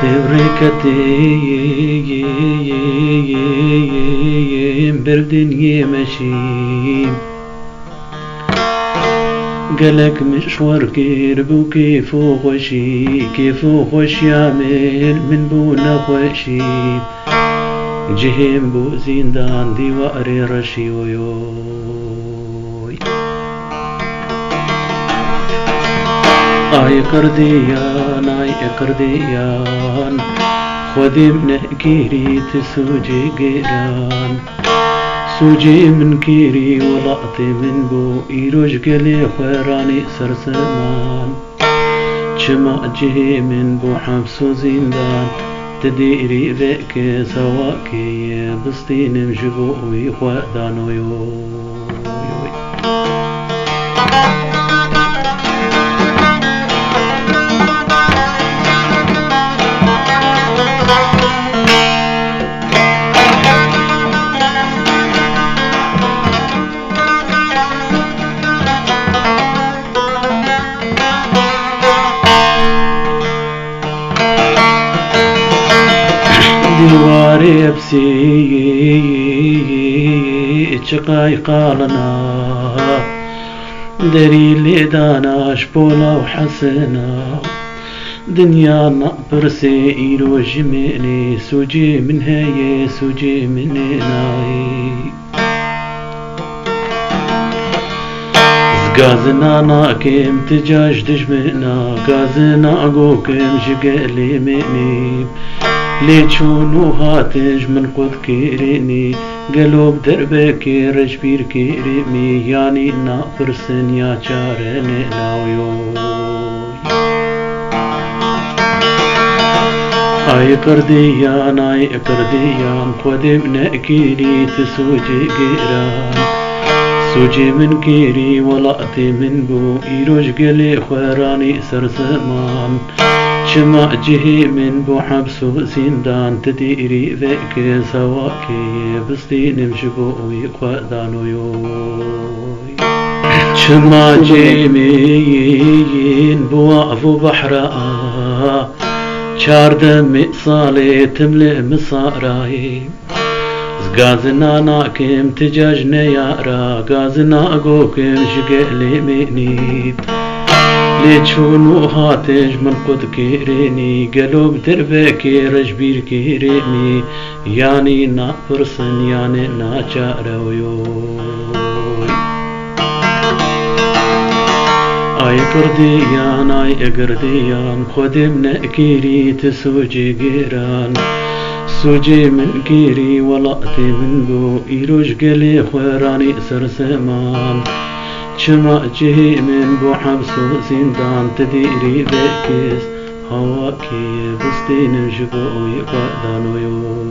بركتي بردني ماشي قالك مشوار كيرب وكيفو خوش يعمل من بونا خوشي جهيم بو زندان ديواري رشي ويوي آي قرديان خودي من كيري تسوجي قيران سوجي من كيري ولقطي من بو إيروج قلي خيراني سرسمان شما جهي من بو حبس وزندان تديري ذيك سواكي بسطين مجبو ويخوادانو يوي ديواري بسي شقاي قالنا دري اللي داناش بولا وحسنا دنيا برسي إيرو جميني سوجي من هاي سوجي من ناي زقازنا ناكم تجاج دجمنا قازنا أقوكم جقالي مني ليشونو هاتج من قد كيريني قلوب دربك رجبير كيريمي يعني نافرسن يا چارني ناويو آي قرديان خودم نأكيري تسوجي قيران سوجي من كيري ولقتي من بو إيروج قلي خيراني سرزمان شما جهي من بو حبس وزندان تديري ذيك سواكي بسطين مجبو ويقوادانو يوي شما جيمين بوقفو بحراء چاردم صالي تملئ مصاراي زقازنا ناكم تجاجنا يارا قازنا اقوكم شقالي منيب ليشونو هاتج من قد كيريني قلوب دربكي رجبير كيريني يعني نافرسن يعني ناچارويو آي قرديان خودم نأكيري تسوجي قيران سوجي من كيري ولقتي من بو إيروج قلي خيراني سرسمان شما جهي من بو حبس وزندان تديري ذكيس هواكي بسطين جبو ويقادانو يو